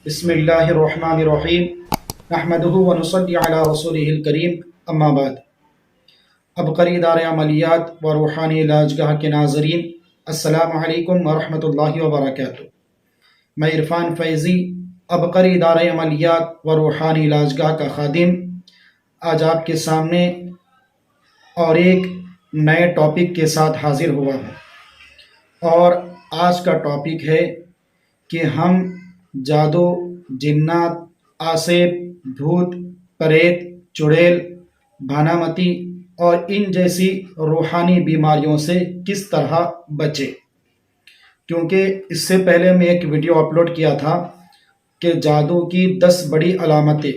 بسم اللہ الرحمن الرحیم نحمدہ ونصلی علی رسولہ الکریم اما بعد۔ عبقری ادارہ عملیات و روحانی علاج گاہ کے ناظرین، السلام علیکم ورحمۃ اللہ وبرکاتہ۔ میں عرفان فیضی، عبقری ادارہ عملیات و روحانی علاج گاہ کا خادم، آج آپ کے سامنے اور ایک نئے ٹاپک کے ساتھ حاضر ہوا ہوں، اور آج کا ٹاپک ہے کہ ہم جادو، جنات، آسیب، بھوت، پریت، چڑیل، بھانامتی اور ان جیسی روحانی بیماریوں سے کس طرح بچیں۔ کیونکہ اس سے پہلے میں ایک ویڈیو اپلوڈ کیا تھا کہ جادو کی 10 بڑی علامتیں،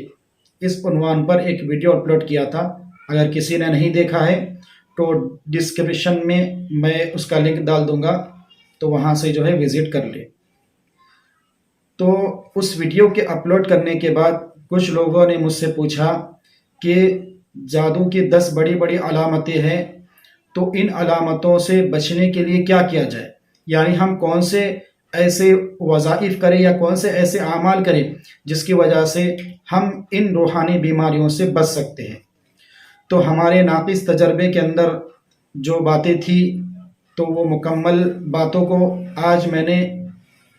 اس عنوان پر ایک ویڈیو اپلوڈ کیا تھا۔ اگر کسی نے نہیں دیکھا ہے تو ڈسکرپشن میں اس کا لنک ڈال دوں گا، تو وہاں سے وزٹ کر لیں۔ تو اس ویڈیو کے اپلوڈ کرنے کے بعد کچھ لوگوں نے مجھ سے پوچھا کہ جادو کی 10 بڑی بڑی علامتیں ہیں، تو ان علامتوں سے بچنے کے لیے کیا کیا جائے، یعنی ہم کون سے ایسے وظائف کریں یا کون سے ایسے اعمال کریں جس کی وجہ سے ہم ان روحانی بیماریوں سے بچ سکتے ہیں۔ تو ہمارے ناقص تجربے کے اندر جو باتیں تھیں، تو وہ مکمل باتوں کو آج میں نے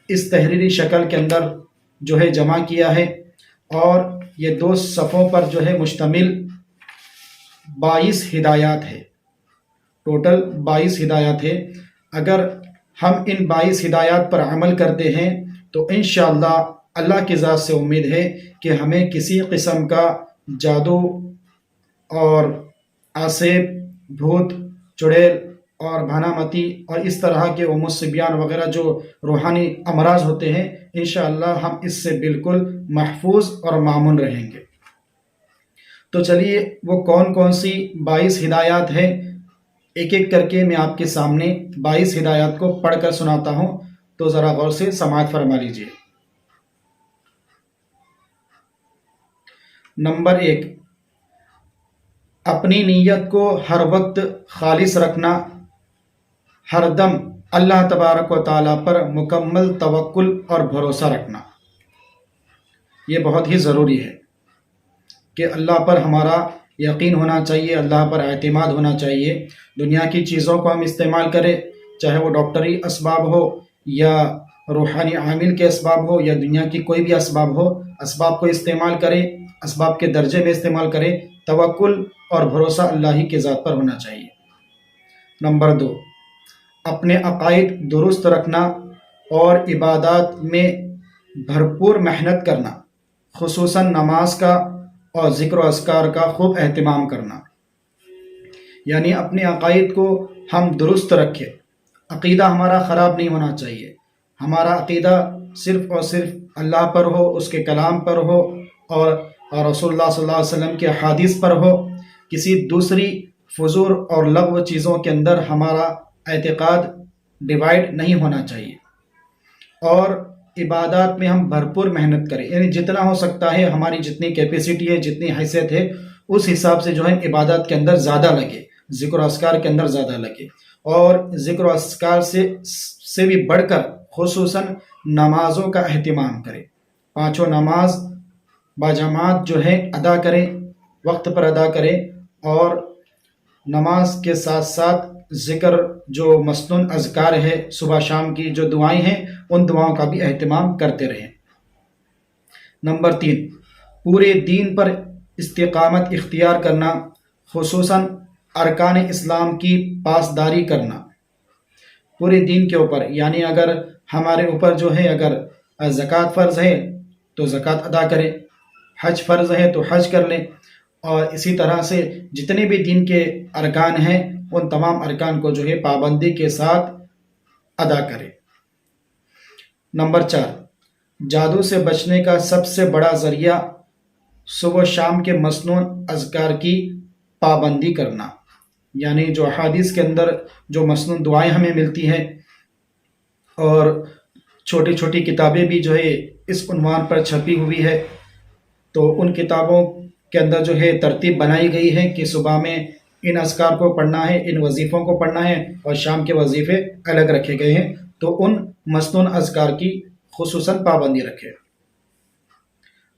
اس تحریری شکل کے اندر جمع کیا ہے، اور یہ 2 صفحوں پر مشتمل 22 ہدایات ہے۔ ٹوٹل 22 ہدایات ہے۔ اگر ہم ان 22 ہدایات پر عمل کرتے ہیں تو انشاءاللہ اللہ کی ذات سے امید ہے کہ ہمیں کسی قسم کا جادو اور آسیب، بھوت، چڑیل اور بھانامتی اور اس طرح کے صبیان وغیرہ جو روحانی امراض ہوتے ہیں، انشاءاللہ ہم اس سے بالکل محفوظ اور مامون رہیں گے۔ تو چلیے وہ کون کون سی 22 ہدایات ہیں، ایک ایک کر کے میں آپ کے سامنے 22 ہدایات کو پڑھ کر سناتا ہوں، تو ذرا غور سے سماعت فرما لیجیے۔ نمبر 1، اپنی نیت کو ہر وقت خالص رکھنا، ہر دم اللہ تبارک و تعالیٰ پر مکمل توکل اور بھروسہ رکھنا۔ یہ بہت ہی ضروری ہے کہ اللہ پر ہمارا یقین ہونا چاہیے، اللہ پر اعتماد ہونا چاہیے۔ دنیا کی چیزوں کو ہم استعمال کریں، چاہے وہ ڈاکٹری اسباب ہو یا روحانی عامل کے اسباب ہو یا دنیا کی کوئی بھی اسباب ہو، اسباب کو استعمال کریں، اسباب کے درجے میں استعمال کریں، توکل اور بھروسہ اللہ ہی کے ذات پر ہونا چاہیے۔ نمبر 2، اپنے عقائد درست رکھنا اور عبادات میں بھرپور محنت کرنا، خصوصاً نماز کا اور ذکر و اذکار کا خوب اہتمام کرنا۔ یعنی اپنے عقائد کو ہم درست رکھیں، عقیدہ ہمارا خراب نہیں ہونا چاہیے، ہمارا عقیدہ صرف اور صرف اللہ پر ہو، اس کے کلام پر ہو اور رسول اللہ صلی اللہ علیہ وسلم کے احادیث پر ہو۔ کسی دوسری فضول اور لغو چیزوں کے اندر ہمارا اعتقاد ڈیوائڈ نہیں ہونا چاہیے، اور عبادات میں ہم بھرپور محنت کریں، یعنی جتنا ہو سکتا ہے ہماری جتنی کیپیسٹی ہے، جتنی حیثیت ہے، اس حساب سے عبادات کے اندر زیادہ لگے، ذکر و اذکار کے اندر زیادہ لگے، اور ذکر و اذکار سے بھی بڑھ کر خصوصاً نمازوں کا اہتمام کریں۔ 5 نماز باجماعت ادا کریں، وقت پر ادا کریں، اور نماز کے ساتھ ساتھ ذکر جو مسنون اذکار ہے، صبح شام کی جو دعائیں ہیں، ان دعاؤں کا بھی اہتمام کرتے رہیں۔ نمبر 3، پورے دین پر استقامت اختیار کرنا، خصوصاً ارکان اسلام کی پاسداری کرنا۔ پورے دین کے اوپر، یعنی اگر ہمارے اوپر اگر زکوٰۃ فرض ہے تو زکوٰۃ ادا کریں، حج فرض ہے تو حج کر لیں، اور اسی طرح سے جتنے بھی دین کے ارکان ہیں ان تمام ارکان کو پابندی کے ساتھ ادا کریں۔ نمبر 4، جادو سے بچنے کا سب سے بڑا ذریعہ صبح و شام کے مسنون اذکار کی پابندی کرنا، یعنی جو احادیث کے اندر جو مسنون دعائیں ہمیں ملتی ہیں، اور چھوٹی چھوٹی کتابیں بھی اس عنوان پر چھپی ہوئی ہے، تو ان کتابوں کے اندر ترتیب بنائی گئی ہے کہ صبح میں ان اذکار کو پڑھنا ہے، ان وظیفوں کو پڑھنا ہے، اور شام کے وظیفے الگ رکھے گئے ہیں، تو ان مسنون اذکار کی خصوصاً پابندی رکھے۔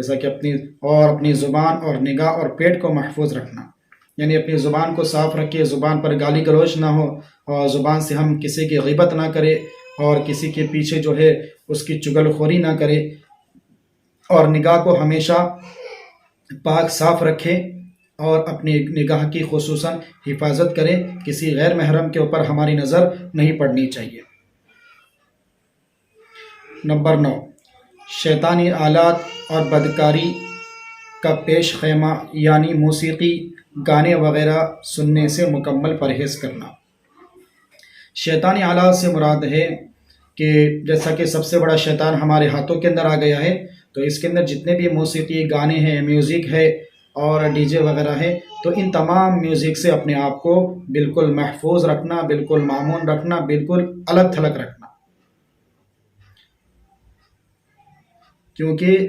جیسا کہ اپنی زبان اور نگاہ اور پیٹ کو محفوظ رکھنا، یعنی اپنی زبان کو صاف رکھے، زبان پر گالی گلوچ نہ ہو، اور زبان سے ہم کسی کی غیبت نہ کرے، اور کسی کے پیچھے جو ہے اس کی چگل خوری نہ کرے، اور نگاہ کو ہمیشہ پاک صاف رکھے، اور اپنی نگاہ کی خصوصاً حفاظت کرے، کسی غیر محرم کے اوپر ہماری نظر نہیں پڑنی چاہیے۔ نمبر 9، شیطانی آلات اور بدکاری کا پیش خیمہ یعنی موسیقی، گانے وغیرہ سننے سے مکمل پرہیز کرنا۔ شیطانی آلات سے مراد ہے کہ جیسا کہ سب سے بڑا شیطان ہمارے ہاتھوں کے اندر آ گیا ہے، تو اس کے اندر جتنے بھی موسیقی، گانے ہیں، میوزک ہے اور ڈی جے وغیرہ ہے، تو ان تمام میوزک سے اپنے آپ کو بالکل محفوظ رکھنا، بالکل معمون رکھنا، بالکل الگ تھلگ رکھنا، کیونکہ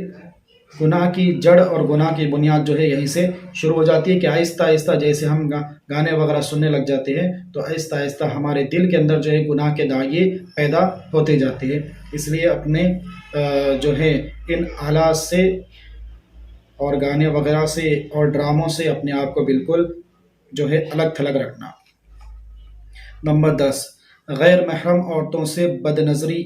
گناہ کی جڑ اور گناہ کی بنیاد جو ہے یہیں سے شروع ہو جاتی ہے کہ آہستہ آہستہ جیسے ہم گانے وغیرہ سننے لگ جاتے ہیں تو آہستہ آہستہ ہمارے دل کے اندر جو ہے گناہ کے داغے پیدا ہوتے جاتے ہیں۔ اس لیے اپنے جو ہے ان آلات سے اور گانے وغیرہ سے اور ڈراموں سے اپنے آپ کو بالکل جو ہے الگ تھلگ رکھنا۔ نمبر 10، غیر محرم عورتوں سے بد نظری،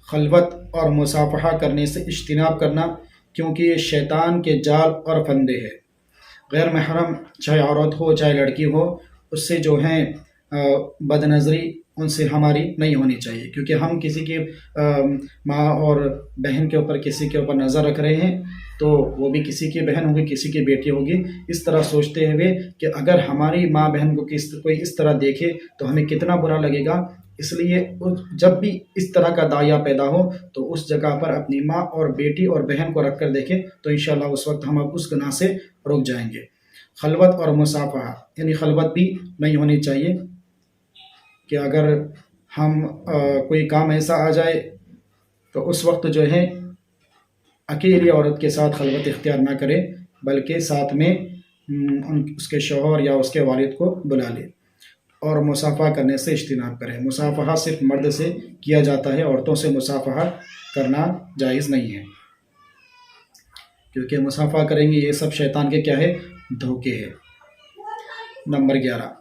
خلوت اور مصافحہ کرنے سے اجتناب کرنا، کیونکہ یہ شیطان کے جال اور فندے ہے۔ غیر محرم چاہے عورت ہو چاہے لڑکی ہو، اس سے جو ہیں بد نظری ان سے ہماری نہیں ہونی چاہیے، کیونکہ ہم کسی کی ماں اور بہن کے اوپر کسی کے اوپر نظر رکھ رہے ہیں، تو وہ بھی کسی کی بہن ہوگی، کسی کی بیٹی ہوگی، اس طرح سوچتے ہوئے کہ اگر ہماری ماں بہن کو کوئی اس طرح دیکھے تو ہمیں کتنا برا لگے گا۔ اس لیے جب بھی اس طرح کا داعیہ پیدا ہو تو اس جگہ پر اپنی ماں اور بیٹی اور بہن کو رکھ کر دیکھیں تو انشاءاللہ اس وقت ہم اس گناہ سے رک جائیں گے۔ خلوت اور مصافحہ یعنی خلوت بھی نہیں ہونی چاہیے کہ اگر ہم کوئی کام ایسا آ جائے تو اس وقت جو ہے اکیلی عورت کے ساتھ خلوت اختیار نہ کرے، بلکہ ساتھ میں اس کے شوہر یا اس کے والد کو بلا لے، اور مصافحہ کرنے سے اجتناب کرے۔ مصافحہ صرف مرد سے کیا جاتا ہے، عورتوں سے مصافحہ کرنا جائز نہیں ہے، کیونکہ مصافحہ کریں گے یہ سب شیطان کے کیا ہے؟ دھوکے ہے۔ نمبر 11،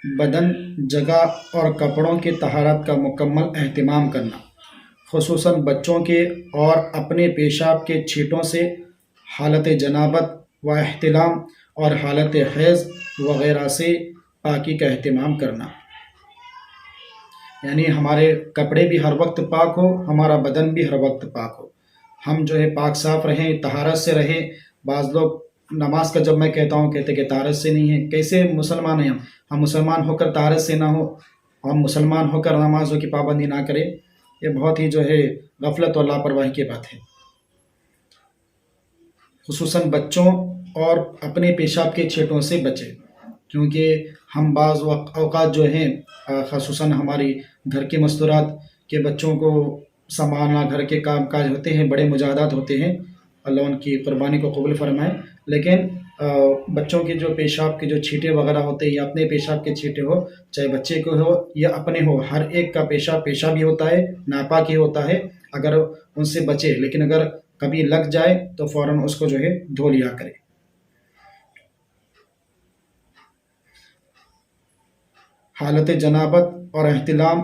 بدن، جگہ اور کپڑوں کی طہارت کا مکمل اہتمام کرنا، خصوصاً بچوں کے اور اپنے پیشاب کے چھینٹوں سے حالت جنابت و احتلام اور حالت حیض وغیرہ سے پاکی کا اہتمام کرنا، یعنی ہمارے کپڑے بھی ہر وقت پاک ہو، ہمارا بدن بھی ہر وقت پاک ہو، ہم جو ہے پاک صاف رہیں، طہارت سے رہیں۔ بعض لوگ نماز کا جب میں کہتا ہوں کہتے کہ طہارت سے نہیں ہے، کیسے مسلمان ہیں ہم مسلمان ہو کر طہارت سے نہ ہو، ہم مسلمان ہو کر نمازوں کی پابندی نہ کریں، یہ بہت ہی جو ہے غفلت اور لاپرواہی کی بات ہے۔ خصوصاً بچوں اور اپنے پیشاب کے چھینٹوں سے بچیں، کیونکہ ہم بعض اوقات جو ہیں خصوصاً ہماری گھر کے مستورات کے بچوں کو سنبھالنا، گھر کے کام کاج ہوتے ہیں، بڑے مجاہدات ہوتے ہیں، اللہ ان کی قربانی کو قبول فرمائے، لیکن بچوں کے جو پیشاب کے جو چھینٹے وغیرہ ہوتے ہیں یا اپنے پیشاب کے چھینٹے ہو، چاہے بچے کو ہو یا اپنے ہو، ہر ایک کا پیشاب ہی ہوتا ہے، ناپاک ہی ہوتا ہے، اگر ان سے بچے، لیکن اگر کبھی لگ جائے تو فوراً اس کو جو ہے دھو لیا کرے۔ حالت جنابت اور احتلام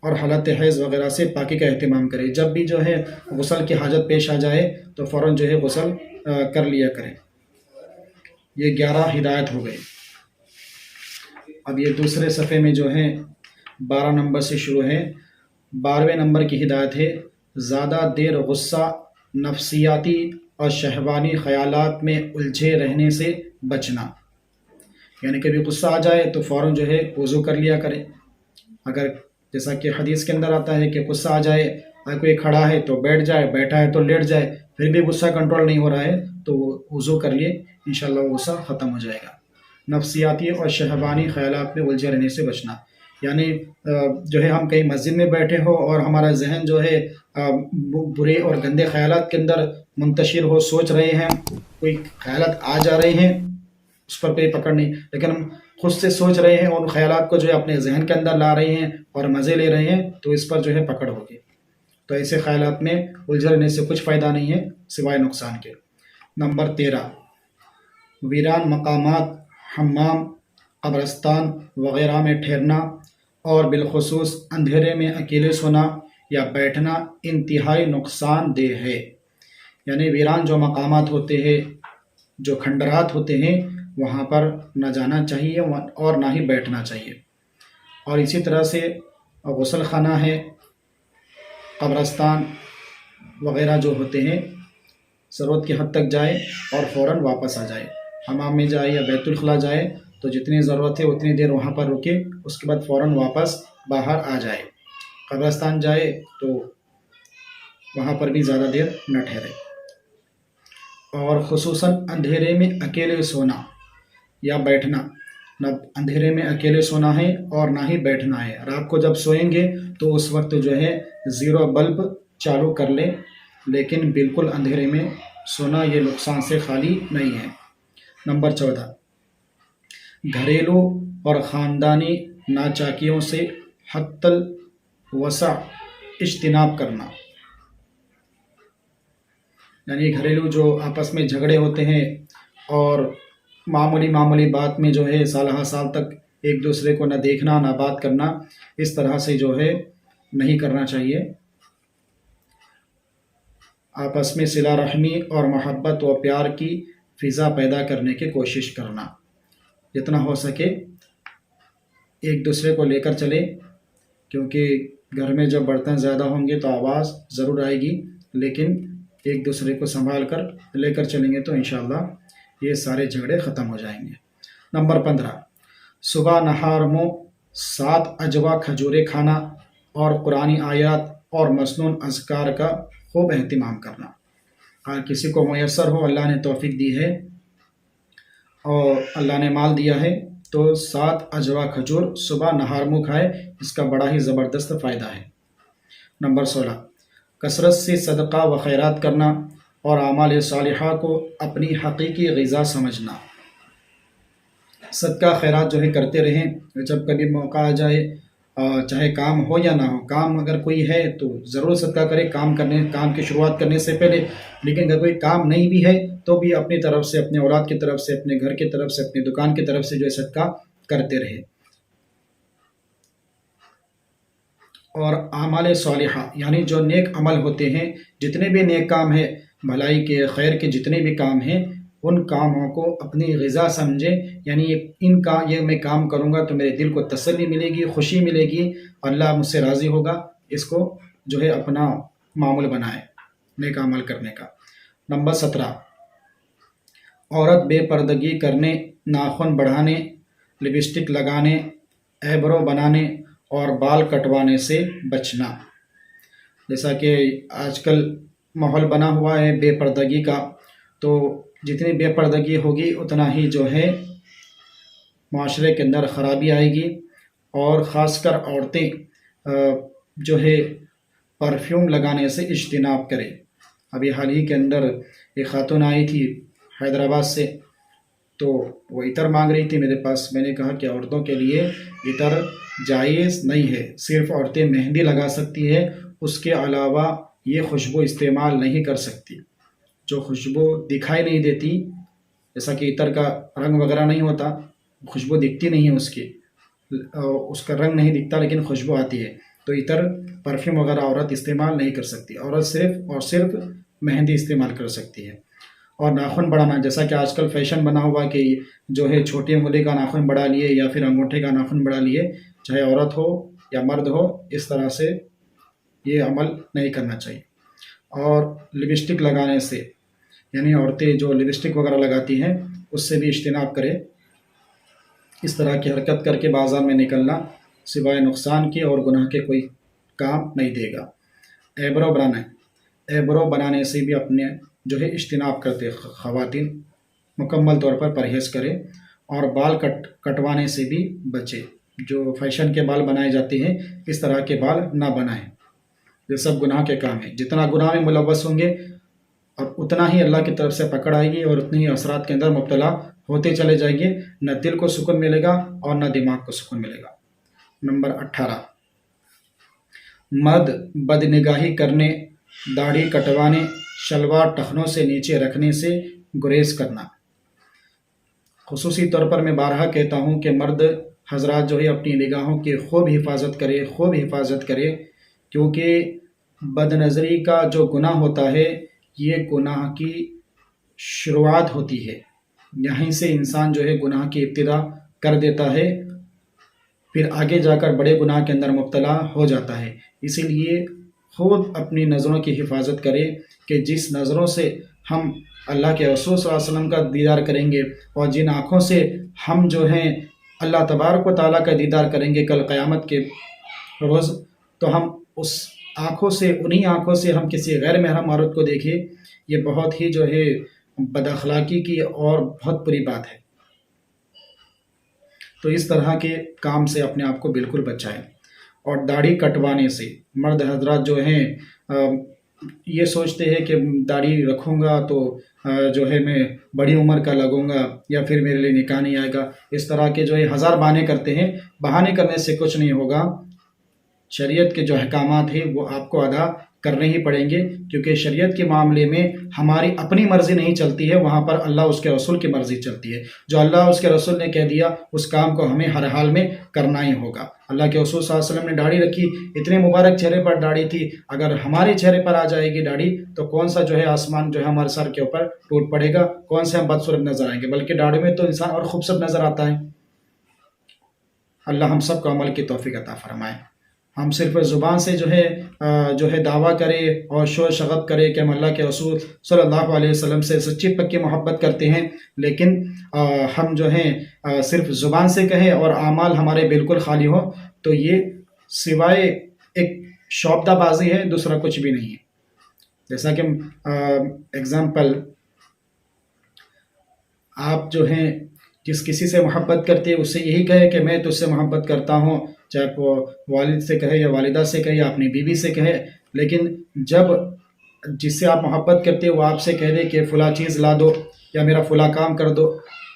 اور حالت حیض وغیرہ سے پاکی کا اہتمام کرے، جب بھی جو ہے غسل کی حاجت پیش آ جائے تو فوراً جو ہے غسل کر لیا کرے۔ یہ 11 ہدایت ہو گئے۔ اب یہ دوسرے صفحے میں جو ہے 12 نمبر سے شروع ہے۔ 12ویں نمبر کی ہدایت ہے، زیادہ دیر غصہ، نفسیاتی اور شہوانی خیالات میں الجھے رہنے سے بچنا، یعنی کبھی غصہ آ جائے تو فوراً جو ہے وضو کر لیا کرے۔ اگر جیسا کہ حدیث کے اندر آتا ہے کہ غصہ آ جائے، اگر کوئی کھڑا ہے تو بیٹھ جائے، بیٹھا ہے تو لیٹ جائے، پھر بھی غصہ کنٹرول نہیں ہو رہا ہے تو وہ وضو کر لیے، انشاءاللہ وہ غصہ ختم ہو جائے گا۔ نفسیاتی اور شہوانی خیالات میں الجھے رہنے سے بچنا، یعنی جو ہے ہم کہیں مسجد میں بیٹھے ہو اور ہمارا ذہن جو ہے برے اور گندے خیالات کے اندر منتشر ہو، سوچ رہے ہیں، کوئی خیالات آ جا رہے ہیں، اس پر کوئی پکڑ نہیں، لیکن ہم خود سے سوچ رہے ہیں اور ان خیالات کو جو ہے اپنے ذہن کے اندر لا رہے ہیں اور مزے لے رہے ہیں، تو اس پر جو ہے پکڑ ہوگی۔ تو ایسے خیالات میں الجھنے سے کچھ فائدہ نہیں ہے سوائے نقصان کے۔ نمبر 13، ویران مقامات، حمام، قبرستان وغیرہ میں ٹھہرنا اور بالخصوص اندھیرے میں اکیلے سونا یا بیٹھنا انتہائی نقصان دہ ہے۔ یعنی ویران جو مقامات ہوتے ہیں، جو کھنڈرات ہوتے ہیں، وہاں پر نہ جانا چاہیے اور نہ ہی بیٹھنا چاہیے۔ اور اسی طرح سے غسل خانہ ہے، قبرستان وغیرہ جو ہوتے ہیں، ضرورت کی حد تک جائے اور فوراً واپس آ جائے۔ حمام میں جائے یا بیت الخلاء جائے تو جتنی ضرورت ہے اتنی دیر وہاں پر رکے، اس کے بعد فوراً واپس باہر آ جائے۔ قبرستان جائے تو وہاں پر بھی زیادہ دیر نہ ٹھہرے۔ اور خصوصاً اندھیرے میں اکیلے سونا یا بیٹھنا، نہ اندھیرے میں اکیلے سونا ہے اور نہ ہی بیٹھنا ہے۔ رات کو جب سوئیں گے تو اس وقت جو ہے زیرو بلب چالو کر لیں، لیکن بالکل اندھیرے میں سونا یہ نقصان سے خالی نہیں ہے۔ نمبر 14، گھریلو اور خاندانی ناچاکیوں سے حتی الوسع اجتناب کرنا۔ یعنی گھریلو جو آپس میں جھگڑے ہوتے ہیں اور معمولی بات میں جو ہے سالہ سال تک ایک دوسرے کو نہ دیکھنا نہ بات کرنا، اس طرح سے جو ہے نہیں کرنا چاہیے۔ آپس میں صلہ رحمی اور محبت و پیار کی فضا پیدا کرنے کی کوشش کرنا، جتنا ہو سکے ایک دوسرے کو لے کر چلے، کیونکہ گھر میں جب برتن زیادہ ہوں گے تو آواز ضرور آئے گی، لیکن ایک دوسرے کو سنبھال کر لے کر چلیں گے تو انشاءاللہ یہ سارے جھگڑے ختم ہو جائیں گے۔ نمبر 15، صبح نہار منہ 7 اجوا کھجورے کھانا اور قرآنی آیات اور مسنون اذکار کا خوب اہتمام کرنا۔ اگر کسی کو میسر ہو، اللہ نے توفیق دی ہے اور اللہ نے مال دیا ہے، تو 7 اجوا کھجور صبح نہار منہ کھائے، اس کا بڑا ہی زبردست فائدہ ہے۔ نمبر 16، کثرت سے صدقہ و خیرات کرنا اور اعمال صالحہ کو اپنی حقیقی غذا سمجھنا۔ صدقہ خیرات جو ہے کرتے رہیں، جب کبھی موقع آ جائے، چاہے کام ہو یا نہ ہو، کام اگر کوئی ہے تو ضرور صدقہ کرے کام کی شروعات کرنے سے پہلے، لیکن اگر کوئی کام نہیں بھی ہے تو بھی اپنی طرف سے، اپنے اولاد کی طرف سے، اپنے گھر کی طرف سے، اپنی دکان کی طرف سے جو ہے صدقہ کرتے رہے۔ اور اعمال صالحہ یعنی جو نیک عمل ہوتے ہیں، جتنے بھی نیک کام ہیں، بھلائی کے، خیر کے جتنے بھی کام ہیں، ان کاموں کو اپنی غذا سمجھے، یعنی یہ میں کام کروں گا تو میرے دل کو تسلی ملے گی، خوشی ملے گی، اللہ مجھ سے راضی ہوگا، اس کو جو ہے اپنا معمول بنائے نیک عمل کرنے کا۔ نمبر 17، عورت بے پردگی کرنے، ناخن بڑھانے، لپسٹک لگانے، ایبرو بنانے اور بال کٹوانے سے بچنا۔ جیسا کہ آج کل ماحول بنا ہوا ہے بے پردگی کا، تو جتنی بے پردگی ہوگی اتنا ہی جو ہے معاشرے کے اندر خرابی آئے گی۔ اور خاص کر عورتیں جو ہے پرفیوم لگانے سے اجتناب کریں۔ ابھی حال ہی کے اندر ایک خاتون آئی تھی حیدرآباد سے، تو وہ عطر مانگ رہی تھی میرے پاس۔ میں نے کہا کہ عورتوں کے لیے عطر جائز نہیں ہے، صرف عورتیں مہندی لگا سکتی ہے، اس کے علاوہ یہ خوشبو استعمال نہیں کر سکتی۔ جو خوشبو دکھائی نہیں دیتی، جیسا کہ عطر کا رنگ وغیرہ نہیں ہوتا، خوشبو دکھتی نہیں ہے، اس کا رنگ نہیں دکھتا لیکن خوشبو آتی ہے، تو عطر پرفیوم وغیرہ عورت استعمال نہیں کر سکتی۔ عورت صرف اور صرف مہندی استعمال کر سکتی ہے۔ اور ناخن بڑھانا، جیسا کہ آج کل فیشن بنا ہوا کہ جو ہے چھوٹی انگلی کا ناخن بڑھا لیے یا پھر انگوٹھے کا ناخن بڑھا لیے، چاہے عورت ہو یا مرد ہو، اس طرح سے یہ عمل نہیں کرنا چاہیے۔ اور لپسٹک لگانے سے، یعنی عورتیں جو لپسٹک وغیرہ لگاتی ہیں اس سے بھی اجتناب کرے۔ اس طرح کی حرکت کر کے بازار میں نکلنا سوائے نقصان کے اور گناہ کے کوئی کام نہیں دے گا۔ ایبرو بنانے سے بھی اپنے جو ہے اجتناب کرتے خواتین مکمل طور پر پرہیز کرے۔ اور بال کٹوانے سے بھی بچے، جو فیشن کے بال بنائے جاتے ہیں اس طرح کے بال نہ بنائیں، یہ سب گناہ کے کام ہیں۔ جتنا گناہ میں ملوث ہوں گے اور اتنا ہی اللہ کی طرف سے پکڑ آئے گی اور اتنے ہی اثرات کے اندر مبتلا ہوتے چلے جائیں گے، نہ دل کو سکون ملے گا اور نہ دماغ کو سکون ملے گا۔ نمبر 18، مرد بدنگاہی کرنے، داڑھی کٹوانے، شلوار ٹخنوں سے نیچے رکھنے سے گریز کرنا۔ خصوصی طور پر میں بارہا کہتا ہوں کہ مرد حضرات جو ہے اپنی نگاہوں کی خوب حفاظت کرے، کیونکہ بد نظری کا جو گناہ ہوتا ہے یہ گناہ کی شروعات ہوتی ہے، یہیں سے انسان جو ہے گناہ کی ابتدا کر دیتا ہے، پھر آگے جا کر بڑے گناہ کے اندر مبتلا ہو جاتا ہے۔ اسی لیے خود اپنی نظروں کی حفاظت کرے کہ جس نظروں سے ہم اللہ کے رسول صلی اللہ علیہ وسلم کا دیدار کریں گے اور جن آنکھوں سے ہم جو ہیں اللہ تبارک و تعالیٰ کا دیدار کریں گے کل قیامت کے روز، تو ہم اس انہی آنکھوں سے ہم کسی غیر محرم عورت کو دیکھیں، یہ بہت ہی جو ہے بد اخلاقی کی اور بہت بری بات ہے۔ تو اس طرح کے کام سے اپنے آپ کو بالکل بچائیں۔ اور داڑھی کٹوانے سے مرد حضرات جو ہیں یہ سوچتے ہیں کہ داڑھی رکھوں گا تو جو ہے میں بڑی عمر کا لگوں گا یا پھر میرے لیے نکاح نہیں آئے گا، اس طرح کے جو ہے ہزار بہانے کرتے ہیں۔ بہانے کرنے سے کچھ نہیں ہوگا، شریعت کے جو احکامات ہیں وہ آپ کو ادا کرنے ہی پڑیں گے، کیونکہ شریعت کے معاملے میں ہماری اپنی مرضی نہیں چلتی ہے، وہاں پر اللہ اس کے رسول کی مرضی چلتی ہے۔ جو اللہ اس کے رسول نے کہہ دیا اس کام کو ہمیں ہر حال میں کرنا ہی ہوگا۔ اللہ کے رسول صلی اللہ علیہ وسلم نے داڑھی رکھی، اتنے مبارک چہرے پر داڑھی تھی، اگر ہمارے چہرے پر آ جائے گی داڑھی تو کون سا جو ہے آسمان جو ہے ہمارے سر کے اوپر ٹوٹ پڑے گا، کون سے ہم بدصورت نظر آئیں گے، بلکہ داڑھی میں تو انسان اور خوبصورت نظر آتا ہے۔ اللہ ہم سب کو عمل کی توفیق عطا فرمائے۔ ہم صرف زبان سے جو ہے دعویٰ کرے اور شور شغب کرے کہ ہم اللہ کے رسول صلی اللہ علیہ وسلم سے سچی پکی محبت کرتے ہیں، لیکن ہم جو ہیں صرف زبان سے کہیں اور اعمال ہمارے بالکل خالی ہو، تو یہ سوائے ایک شعبدہ بازی ہے، دوسرا کچھ بھی نہیں ہے۔ جیسا کہ اگزامپل، آپ جو ہیں جس کسی سے محبت کرتے ہیں اس سے یہی کہے کہ میں تجھ سے محبت کرتا ہوں، چاہے وہ والد سے کہے یا والدہ سے کہے یا اپنی بیوی سے کہے، لیکن جب جس سے آپ محبت کرتے ہیں وہ آپ سے کہہ دے کہ فلاں چیز لا دو یا میرا فلاں کام کر دو،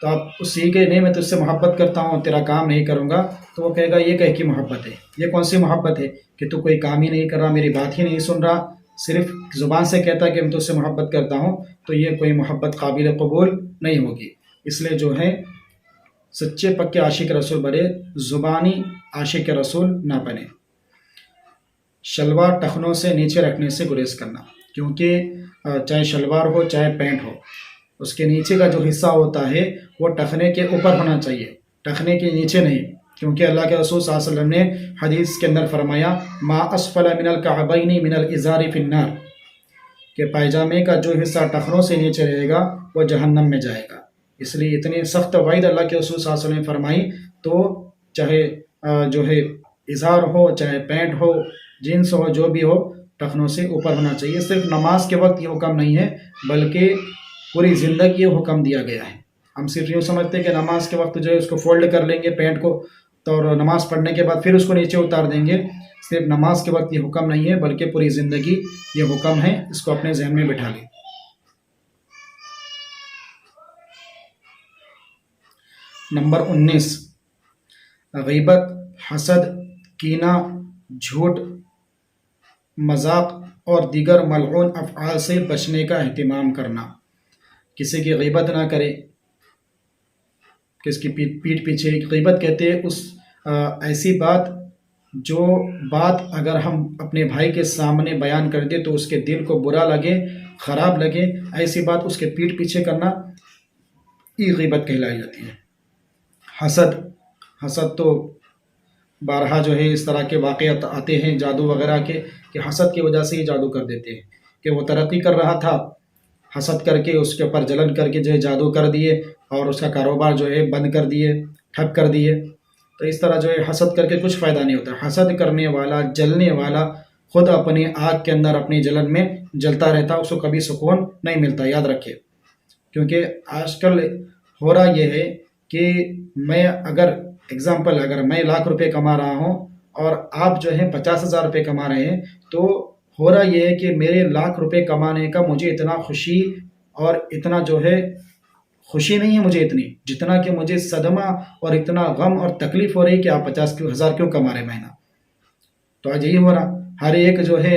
تو آپ اس سے کہے نہیں میں تجھ سے محبت کرتا ہوں تیرا کام نہیں کروں گا، تو وہ کہے گا یہ کہہ کی محبت ہے، یہ کون سی محبت ہے کہ تو کوئی کام ہی نہیں کر رہا، میری بات ہی نہیں سن رہا، صرف زبان سے کہتا ہے کہ میں تجھ سے محبت کرتا ہوں، تو یہ کوئی محبت قابل قبول نہیں ہوگی۔ اس لیے جو ہے سچے پکے عاشق رسول بنے، زبانی عاشق رسول نہ بنے۔ شلوار ٹخنوں سے نیچے رکھنے سے گریز کرنا، کیونکہ چاہے شلوار ہو چاہے پینٹ ہو، اس کے نیچے کا جو حصہ ہوتا ہے وہ ٹخنے کے اوپر ہونا چاہیے، ٹخنے کے نیچے نہیں، کیونکہ اللہ کے رسول صلی اللہ علیہ وسلم نے حدیث کے اندر فرمایا ما اسفل من الکعبین من الازار فی النار، کہ پائجامے کا جو حصہ ٹخنوں سے نیچے رہے گا وہ جہنم میں جائے گا۔ اس لیے اتنی سخت وعید اللہ کے رسول صلی اللہ علیہ وسلم نے فرمائی، تو چاہے جو ہے ازار ہو چاہے پینٹ ہو جینس ہو جو بھی ہو ٹخنوں سے اوپر ہونا چاہیے۔ صرف نماز کے وقت یہ حکم نہیں ہے بلکہ پوری زندگی یہ حکم دیا گیا ہے۔ ہم صرف یوں سمجھتے ہیں کہ نماز کے وقت جو ہے اس کو فولڈ کر لیں گے پینٹ کو، تو نماز پڑھنے کے بعد پھر اس کو نیچے اتار دیں گے، صرف نماز کے وقت یہ حکم نہیں ہے بلکہ پوری زندگی یہ حکم ہے، اس کو اپنے ذہن میں بٹھا لیں۔ نمبر 19، غیبت، حسد، کینہ، جھوٹ، مذاق اور دیگر ملعون افعال سے بچنے کا اہتمام کرنا۔ کسی کی غیبت نہ کرے، کس کی پیٹھ پیچھے، غیبت کہتے ہیں اس ایسی بات جو بات اگر ہم اپنے بھائی کے سامنے بیان کر دیں تو اس کے دل کو برا لگے، خراب لگے، ایسی بات اس کے پیٹھ پیچھے کرنا یہ غیبت کہلائی جاتی ہے۔ حسد تو بارہا جو ہے اس طرح کے واقعات آتے ہیں جادو وغیرہ کے، کہ حسد کی وجہ سے ہی جادو کر دیتے ہیں، کہ وہ ترقی کر رہا تھا، حسد کر کے اس کے اوپر جلن کر کے جو ہے جادو کر دیے اور اس کا کاروبار جو ہے بند کر دیے، ٹھپ کر دیے۔ تو اس طرح جو ہے حسد کر کے کچھ فائدہ نہیں ہوتا۔ حسد کرنے والا، جلنے والا خود اپنی آگ کے اندر اپنی جلن میں جلتا رہتا، اس کو کبھی سکون نہیں ملتا، یاد رکھے۔ کیونکہ آج کل ہو رہا یہ ہے کہ میں اگر میں 1,00,000 روپے کما رہا ہوں اور آپ جو ہے 50,000 روپے کما رہے ہیں، تو ہو رہا یہ ہے کہ میرے 1,00,000 روپے کمانے کا مجھے اتنا خوشی اور اتنا جو ہے خوشی نہیں ہے مجھے اتنی، جتنا کہ مجھے صدمہ اور اتنا غم اور تکلیف ہو رہی ہے کہ آپ 50,000 کیوں کما رہے مہینہ۔ تو آج یہی ہو رہا، ہر ایک جو ہے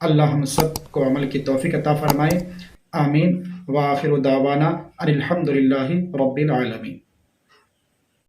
اللہ ہم سب کو عمل کی توفیق عطا فرمائے، آمین۔ وآخر دعوانا ان الحمد للہ رب العالمین۔